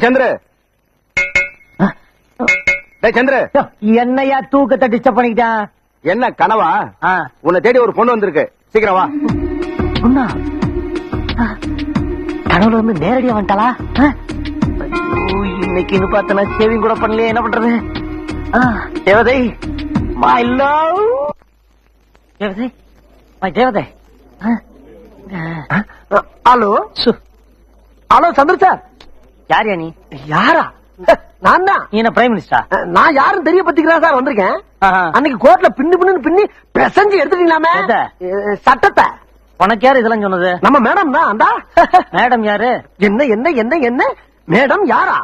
சந்திர சந்திர, என்னையா தூக்கத்தை டிஸ்டர்ப் பண்ணிக்கிட்டான்? என்ன கனவா? உன்னை தேடி ஒரு பொண்ணு வந்திருக்கு, சீக்கிரம் வா. பொண்ணா? கனவுல வந்து நேரடியா வந்துட்டாளா? இன்னைக்கு பார்த்தனா சேவிங் கூட பண்ணலையே, என்ன பண்றது? தேவதை, மை லவ் தேவதை, மை தேவதை. ஹலோ ஹலோ சந்திர சார். யாரியா நீ? யாரா? நான் தான். நீ என்ன பிரைம் மினிஸ்டரா? நான் யாரும் தெரிய பத்திக்கிறேன் சார் வந்திருக்கேன். அன்னைக்கு கோர்ட்ல பின்னு பிரசஞ்சு எடுத்துட்டீங்களாமே சட்டத்தை. உனக்கு யாரு இதெல்லாம் சொன்னது? நம்ம மேடம் தான். அந்த மேடம் யாரு? என்ன என்ன என்ன என்ன மேடம் யாரா?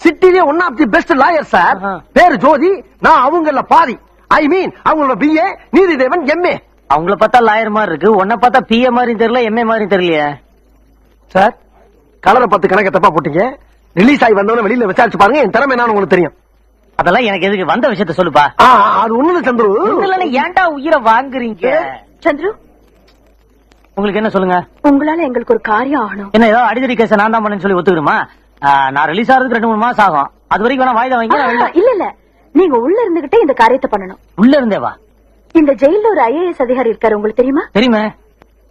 சிட்டிலே one of the best lawyer sir. பேரு ஜோதி. நான் அவங்கள பாதி. ஐ மீன் அவங்களோட பிஏ, நீதிதேவன் எம்ஏ. அவங்கள பார்த்தா லாயர் மாதிரி இருக்கு, உன்னை பார்த்தா பிஏ மாதிரி தெரியல, எம்ஏ மாதிரி தெரியலையே சார். கலரை பத்து கணக்க தப்பா போட்டீங்க. ரிலீஸ் ஆகி வந்தவன வெளியில விசாரிச்சு பாருங்க, என் திறமை என்னன்னு உங்களுக்கு தெரியும். அதெல்லாம் எனக்கு எதுக்கு? வந்த விஷயத்த சொல்லுப்பா. அது ஒண்ணு சந்துரு. ஏன்டா உயிரை வாங்குறீங்க? சந்துரு, உங்களுக்கு என்ன சொல்லுங்க? உங்களால எங்களுக்கு ஒரு காரியம் ஆகணும். என்ன ஏதோ அடிதடி கேஸ் நான் தான் பண்ணேன்னு சொல்லி ஒத்துக்கிறோமா? நான் ரிலீஸ் ஆகிறதுக்கு 2-3 மாசம் ஆகும். அது வரைக்கும் வேணா வாய்தா வாங்கி. இல்ல இல்ல, நீங்க உள்ள இருந்துகிட்டே இந்த காரியத்தை பண்ணணும். உள்ள இருந்தேவா? இந்த ஜெயில ஒரு ஐஏஎஸ் அதிகாரி இருக்காரு, உங்களுக்கு தெரியுமா? தெரியுமே.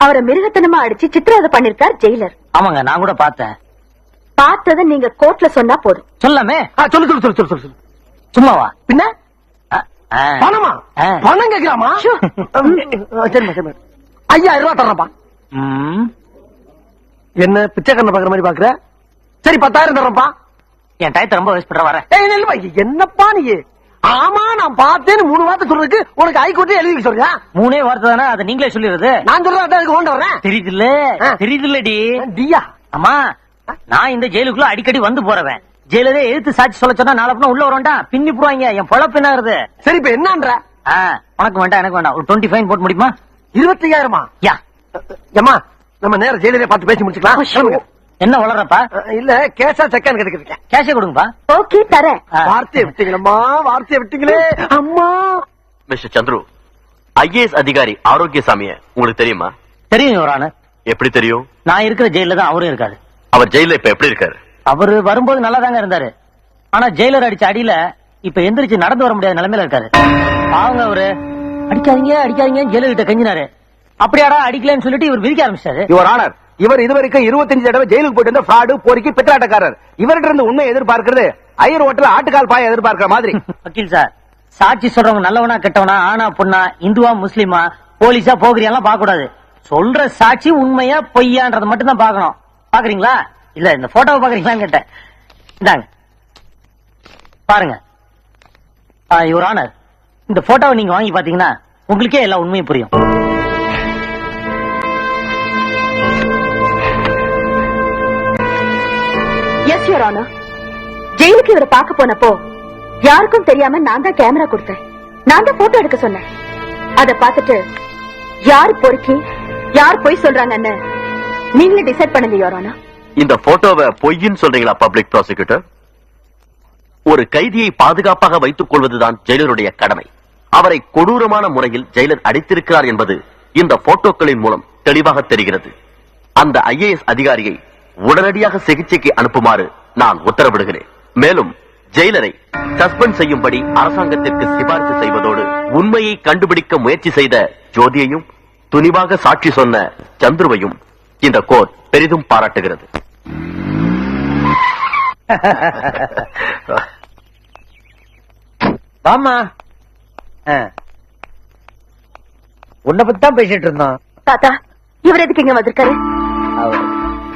அவரை மிருகத்தனமா அடிச்சு சித்திரவதை பண்ணிருக்கார் ஜெயிலர். ஆமாங்க, நான் கூட பார்த்தேன். பார்த்ததை நீங்க கோர்ட்ல சொன்னா போதும். சொல்லாமே. சொல்லு சொல்லு சொல்லு சொல்லு சொல்லு. சும்மாவா? பின்ன பணமா? பணம் கேட்கலாமா? சரிமா சரிமா. 5000 ரூபாய் தர்றப்பா. என்ன பிச்சைக்காரனை பாக்குற மாதிரி பாக்குற? சரி 10,000 தர்றப்பா. என் டயத்தை ரொம்ப வேஸ்ட் பண்ற. வரேன். என்னப்பா நீ? ஆமா நான் பார்த்தேன்னு 3 வார்த்தை சொல்றதுக்கு உனக்கு ஹைகோர்ட்டே எழுதி சொல்றியா? 3 வார்த்தை தானே, அதை நீங்களே சொல்லிடுறது. நான் சொல்றேன் கொண்டு வரேன். தெரியுதுல்ல? தெரியுதுல்லடி டியா? ஆமா, நான் இந்த ஜெயிலுக்குள்ள அடிக்கடி வந்து போறவன். ஜெயிலரே எழுத்து சாட்சி சொல்ல சொன்னா நாளை பண்ண உள்ள வரண்டா பின்னி போடுவாங்க. என் பொழப்பு என்ன ஆகுது? சரி இப்ப என்னன்ற? உனக்கு வேண்டாம் எனக்கு வேண்டாம். ஒரு 20 ஃபைன் போட்டு முடியுமா? 25,000? யா ஏமா நம்ம நேரம் ஜெயிலே பார்த்து பேசி முடிச்சுக்கலாம். என்ன வளர்றப்பா? இல்ல கேஷா செக்கான்னு கேட்டுக்கிறேன். கேஷே கொடுங்கப்பா. ஓகே தரேன். வார்த்தையை விட்டீங்களம்மா, வார்த்தையை விட்டீங்களே அம்மா. மிஸ்டர் சந்துரு, ஐஏஎஸ் அதிகாரி ஆரோக்கியசாமிய உங்களுக்கு தெரியுமா? தெரியும் யுவரான. எப்படி தெரியும்? நான் இருக்கிற ஜெயில தான் அவரும் இருக்காரு. அவர் ஜெயில இப்ப எப்படி இருக்காரு? அவரு வரும்போது நல்லா தாங்க இருந்தாரு. ஆனா ஜெயிலர் அடிச்ச அடியில இப்ப எந்திரிச்சு நடந்து வர முடியாத நிலைமையில இருக்காரு. அவங்க அவரு அடிக்காதீங்க அடிக்காதீங்க ஜெயிலர் கிட்ட கெஞ்சினாரு. அப்படியாடா அடிக்கலன்னு சொல்லிட்டு இவர் விதிக்க ஆரம்பிச்சாரு. யுவர் ஆனர், இவர் இதுவரைக்கும் 25 தடவை ஜெயிலுக்கு போயிட்டு இருந்த ஃப்ராடு, போரிக்கு, பித்தலாட்டக்காரர். இவர்கிட்ட இருந்து உண்மை எதிர்பார்க்கிறது ஐயர் ஹோட்டல் ஆட்டுக்கால் பாய எதிர்பார்க்கிற மாதிரி. வக்கீல் சார், சாட்சி சொல்றவங்க நல்லவனா கெட்டவனா, ஆனா பொண்ணா, இந்துவா முஸ்லிமா, போலீஸா போகிறியெல்லாம் பார்க்க கூடாது. சொல்ற சாட்சி உண்மையா பொய்யான்றத மட்டும் தான் பார்க்கணும். பாக்குறீங்களா? இல்ல இந்த போட்டோவை பாக்குறீங்களான்னு கேட்டேன். இந்தாங்க பாருங்க. யுவர் ஆனர், இந்த போட்டோவை நீங்க வாங்கி பாத்தீங்கன்னா உங்களுக்கே எல்லா உண்மையும் புரியும். Yes your honour. ஜெயிலுக்கு இவரை பார்க்க போனப்போ யாருக்கும் தெரியாம நான் தான் கேமரா கொடுத்தேன். நான் தான் போட்டோ எடுக்க சொன்னேன். அத பார்த்துட்டு யார் பொறுக்கி யார் பொய் சொல்றாங்கன்னு நீங்களே டிசைட் பண்ணுங்க யுவர் ஆனர். இந்த போட்டோவை பொய்ன்னு சொல்றீங்களா பப்ளிக் ப்ராசிக்யூட்டர்? ஒரு கைதியை பாதுகாப்பாக வைத்துக் கொள்வதுதான் ஜெயிலருடைய கடமை. அவரை கொடூரமான முறையில் ஜெயிலர் அடித்திருக்கிறார் என்பது இந்த போட்டோக்களின் மூலம் தெளிவாக தெரிகிறது. அந்த ஐஏஎஸ் அதிகாரியை உடனடியாக சிகிச்சைக்கு அனுப்புமாறு நான் உத்தரவிடுகிறேன். மேலும் ஜெயிலரை சஸ்பெண்ட் செய்யும்படி அரசாங்கத்திற்கு சிபாரிசு செய்வதோடு உண்மையை கண்டுபிடிக்க முயற்சி செய்த ஜோதியையும் துணிவாக சாட்சி சொன்ன சந்துருவையும் இந்த கோர்ட் பெரிதும் பாராட்டுகிறது. ஆமா, உன்னை பத்தி தான் பேசிட்டு இருந்தோம். தாத்தா, இவர் எதுக்கு இங்க வந்திருக்காரு?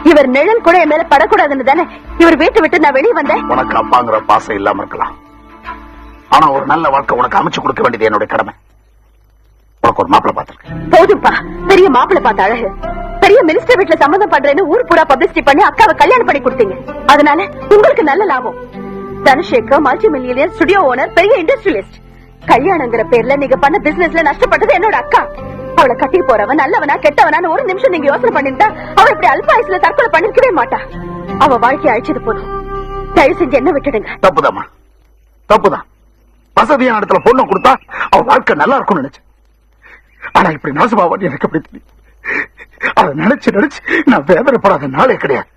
இவர் நிழல் கூட என் மேல படக்கூடாதுன்னு தானே இவர் வீட்டை விட்டு நான் வெளியே வந்தேன். உனக்கு அப்பாங்கிற பாசம் இல்லாம இருக்கலாம், ஆனா ஒரு நல்ல வாழ்க்கை உனக்கு அமைச்சு கொடுக்க வேண்டியது என்னுடைய கடமை. உனக்கு ஒரு மாப்பிள்ளை பார்த்திருக்கேன். போதும்பா, பெரிய மாப்பிள்ளை பார்த்த அழகு. பெரிய மினிஸ்டர் வீட்டுல சம்மந்தம் பண்றேன்னு ஊர் பூரா பப்ளிசிட்டி பண்ணி அக்காவை கல்யாணம் பண்ணி கொடுத்தீங்க. அதனால உங்களுக்கு நல்ல லாபம். Dhanushekar multi millionaire studio owner, பெரிய இண்டஸ்ட்ரியலிஸ்ட். கல்யாணங்கிற பேர்ல நீங்க பண்ண பிசினஸ்ல நஷ்டப்பட்டது என்னோட அக்கா. அவளை கட்டி போறவன் நல்லவனா கெட்டவனான்னு ஒரு நிமிஷம் நீங்க யோசனை பண்ணிருந்தா அவ இப்படி அல்பாயுசுல தற்கொலை பண்ணிருக்கவே மாட்டா. அவ வாழ்க்கையை அழிச்சது போதும். தயவு செஞ்சு என்ன விட்டுடுங்க. தப்புதாமா, தப்புதான். வசதியான இடத்துல பொண்ணு கொடுத்தா அவ வாழ்க்கை நல்லா இருக்கும்னு நினைச்சேன். ஆனா இப்படி நாசமாவான்னு எனக்கு அப்படி தெரியும். அதை நினைச்சு நினைச்சு நான் வேதனைப்படாத நாளே கிடையாது.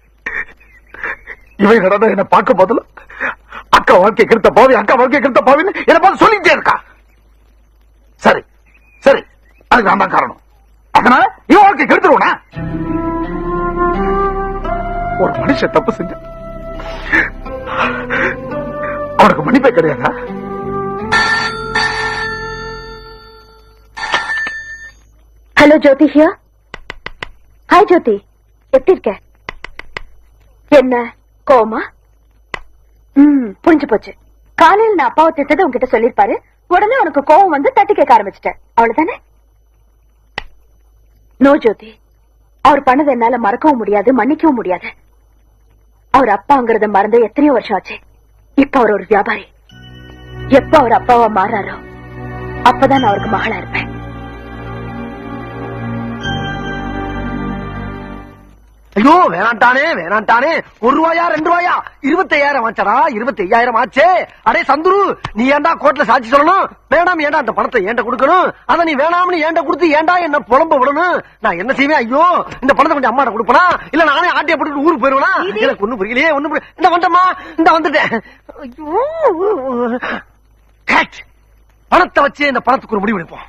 இவன் கடந்த என்ன பார்க்க போதில்ல அக்கா வாழ்க்கை கெடுத்த பாவி, அக்கா வாழ்க்கை கெடுத்த பாவின்னு என்ன பார்த்து சொல்லிட்டே இருக்கா. சரி சரி, அதுக்கு நான் தான் காரணம். அதனால இவன் வாழ்க்கை கெடுத்துருவனா? ஒரு மனுஷன் தப்பு செஞ்ச அவனுக்கு மன்னிப்பே கிடையாதா? Hello Jyothi here. Hi Jyothi, எப்படி இருக்க? என்ன கோமா? புரிஞ்சு போச்சு. காலையில் நான் அப்பாவை திட்டத்தை உங்ககிட்ட சொல்லிருப்பாரு. உடனே உனக்கு கோவம் வந்து தட்டி கேட்க ஆரம்பிச்சிட்டேன், அவ்வளவுதானே? நோ ஜோதி, அவர் பண்ணதை என்னால மறக்கவும் முடியாது, மன்னிக்கவும் முடியாது. அவர் அப்பாங்கிறத மறந்து எத்தனையோ வருஷம் ஆச்சு. இப்ப அவர் ஒரு வியாபாரி. எப்ப அவர் அப்பாவா மாறாரோ அப்பதான் நான் அவருக்கு மகளா இருப்பேன். ஐயோ வேணாண்டானே வேணாண்டானே. 1 ரூபாயா 2 ரூபாயா 25,000 ஆச்சடா. 25,000 ஆச்சே. அடே சந்துரு, நீ ஏன்டா கோர்ட்ல சாட்சி சொல்லணும்? வேணாம், ஏன்டா அந்த பணத்தை ஏன்ட கொடுக்கணும்? அத நீ வேணாம்னு ஏன்ட கொடுத்து ஏன்டா என்ன புலம்ப விடணும்? நான் என்ன செய்வேன்? ஐயோ, இந்த பணத்தை கொஞ்சம் அம்மாட்ட கொடுப்பனா, இல்ல நானே ஆட்டிய போட்டு ஊருக்கு போயிருவேனா? எனக்கு ஒண்ணும் புரியலையே, ஒண்ணும் புரியல. இந்த வந்துட்டமா, இந்த வந்துட்டேன். ஐயோ, கேட். பணத்தை வச்சு இந்த பணத்துக்கு ஒரு முடிவு எடுப்போம்.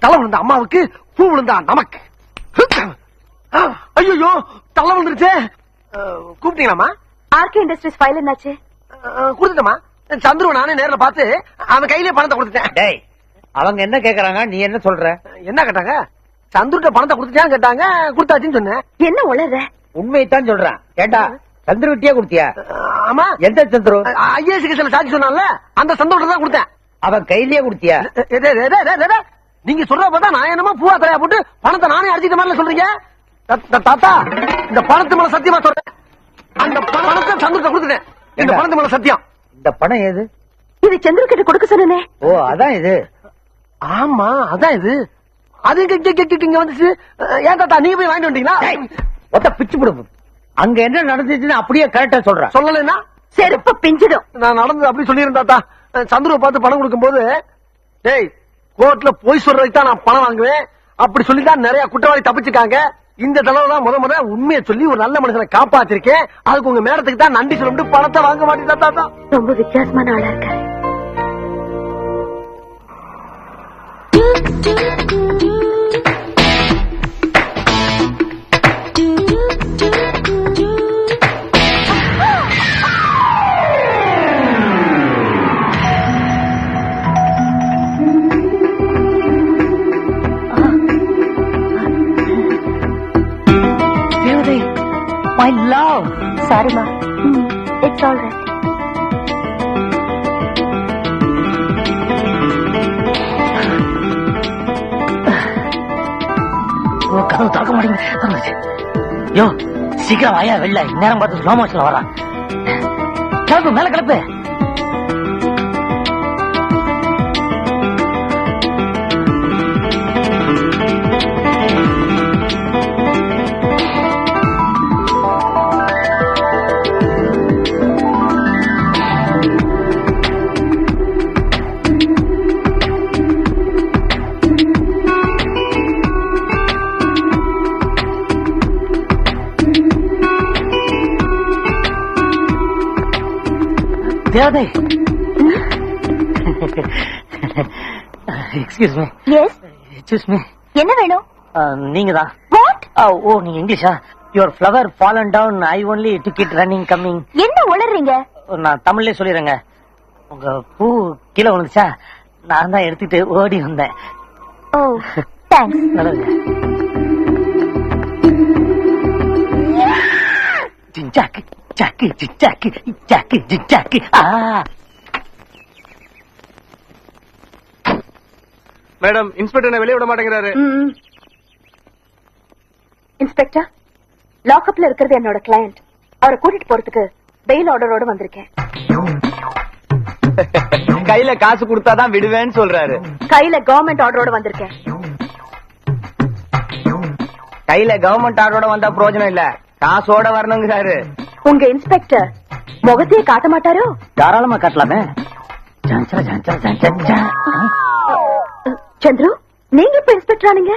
தலை விழுந்த அம்மாவுக்கு பூ விழுந்தா நமக்கு. ஐயோ, தலை விழுந்துருச்சே. கூப்பிட்டீங்களாமா? ஆர்கே இண்டஸ்ட்ரீஸ் ஃபைல் என்னாச்சு? கொடுத்துட்டமா. சந்துருவ நானே நேர்ல பார்த்து அவன் கையிலே பணத்தை கொடுத்துட்டேன். டேய், அவங்க என்ன கேக்குறாங்க, நீ என்ன சொல்ற? என்ன கேட்டாங்க? சந்துருட்ட பணத்தை கொடுத்துட்டான்னு கேட்டாங்க. கொடுத்தாச்சுன்னு சொன்னேன். என்ன உளற? உண்மையைத்தான் சொல்றான். கேட்டா சந்துரு விட்டியா கொடுத்தியா? ஆமா. எந்த சந்துரு? ஐஏஎஸ் கேஸ்ல சாட்சி சொன்னான்ல, அந்த சந்தோஷம் தான் கொடுத்தேன். அவன் கையிலேயே கொடுத்தியா? நீங்க சொல்ற பார்த்தா நான் என்னமோ பூவா தலையா போட்டு பணத்தை நானே அடிச்சிட்ட மாதிரி சொல்றீங்க. தாத்தா, இந்த பணத்து மேல சத்தியமா சொல்றேன், அந்த பணத்தை சந்துருட்ட கொடுத்துட்டேன். இந்த பணத்து மேல சத்தியம். இந்த பணம் ஏது? இது சந்திர கிட்ட கொடுக்க சொன்னே. ஓ, அதான் இது. ஆமா, அதான் இது. அது இங்க வந்துச்சு. ஏன் தாத்தா நீங்க போய் வாங்கிட்டு வந்தீங்களா? ஒத்த பிச்சு போடு. அங்க என்ன நடந்துச்சுன்னு அப்படியே கரெக்டா சொல்ற. சொல்லலைன்னா செருப்பு பிஞ்சிடும். நான் நடந்தது அப்படி சொல்லியிருந்தேன் தாத்தா. சந்துருவை பார்த்து பணம் கொடுக்கும் போது, டேய் கோர்ட்ல போய் சொல்றதுக்கு தான் நான் பணம் வாங்குவேன் அப்படி சொல்லிதான் நிறைய குற்றவாளி தப்பிச்சுக்காங்க. இந்த தடவை தான் முத உண்மையை சொல்லி ஒரு நல்ல மனுஷனை காப்பாத்திருக்கேன். அதுக்கு உங்க மேடத்துக்கு தான் நன்றி சொல்லிட்டு பணத்தை வாங்க மாட்டேன் தாத்தா. ரொம்ப வித்தியாசமான ஆளா இருக்காரு. My love. Sorry, ma. It's all right. கதவு திறக்க மாட்டேங்குது. யோ, சீக்கிரம் வாயா வெளில. நேரம் பார்த்து ஸ்லோ மோஷன்ல வரான். கிளப்பு, மேல கிளப்பு. தேவதை, excuse me. Yes, excuse me. என்ன வேணும்? நீங்க தான். வாட்? ஓ, நீங்க இங்கிலீஷா? Your flower fallen down, I only took it running coming. என்ன உளறீங்க? நான் தமிழ்லயே சொல்லிடுறேங்க. உங்க பூ கீழே விழுந்துச்சா, நான் தான் எடுத்துட்டு ஓடி வந்தேன். ஓ, தேங்க்ஸ். நல்லது. ஜிஞ்சாக்கு ஜாக்கு ஜிஞ்சாக்கு ஜாக்கு ஜிஞ்சாக்கு. மேடம், இன்ஸ்பெக்டர் வெளியே விட மாட்டேங்கிறாரு. இன்ஸ்பெக்டர், லாக்அப்ல இருக்கிறது என்னோட கிளையண்ட். அவரை கூட்டிட்டு போறதுக்கு பெயில் ஆர்டரோட வந்திருக்கேன். கையில காசு கொடுத்தாதான் விடுவேன்னு சொல்றாரு. கையில கவர்மெண்ட் ஆர்டரோட வந்திருக்கேன். கையில கவர்மெண்ட் ஆர்டரோட வந்தா பிரயோஜனம் இல்ல, காசோட வரணுங்கிறாரு. உங்க இன்ஸ்பெக்டர் முகத்தையே காட்ட மாட்டாரோ? தாராளமா காட்டலாமே. சந்துரு, நீங்க இப்ப இன்ஸ்பெக்டர் ஆனீங்க?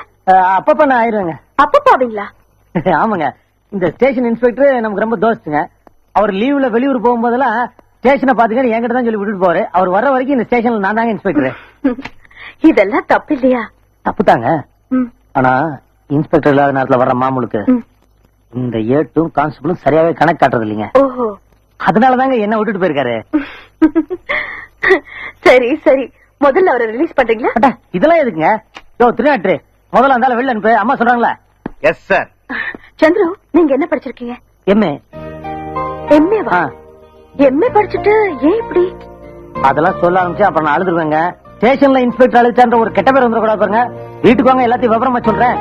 அப்பப்ப நான் ஆயிருவேங்க. அப்ப பாவீங்களா? ஆமாங்க, இந்த ஸ்டேஷன் இன்ஸ்பெக்டர் நமக்கு ரொம்ப தோஸ்துங்க. அவர் லீவ்ல வெளியூர் போகும்போதெல்லாம் ஸ்டேஷனை பாத்துக்க என்கிட்ட தான் சொல்லி விட்டுட்டு போவாரு. அவர் வர்ற வரைக்கும் இந்த ஸ்டேஷன்ல நான் தாங்க இன்ஸ்பெக்டர். இதெல்லாம் தப்பு இல்லையா? தப்புதாங்க. ம், ஆனா இன்ஸ்பெக்டர் இல்லாத நேரத்துல வர்ற மாமூலுக்கு ம். இந்த ஏட்டும் கான்ஸ்டபிளும் சரியாவே கணக்கு காட்டுறது இல்லைங்க. ஓஹோ. அதனாலதாங்க என்ன விட்டுட்டு போயிருக்காரு. சரி சரி, முதல்ல அவரை ரிலீஸ் பண்றீங்களா? அட, இதெல்லாம் எதுக்குங்க? திருநாட்டு முதல்ல இருந்தாலும் வெளில அனுப்பு. அம்மா சொல்றாங்களா? Yes sir. சந்துரு, நீங்க என்ன படிச்சிருக்கீங்க? எம்ஏ. எம்ஏவா? எம்ஏ படிச்சுட்டு ஏன் இப்படி? அதெல்லாம் சொல்ல ஆரம்பிச்சு அப்புறம் நான் அழுதுருவேங்க. ஸ்டேஷன்ல இன்ஸ்பெக்டர் அழுத்தான்ற ஒரு கெட்ட பேர் வந்துடக்கூடாது பாருங்க. வீட்டுக்கு வாங்க, எல்லாத்தையும் விவரமா சொல்றேன்.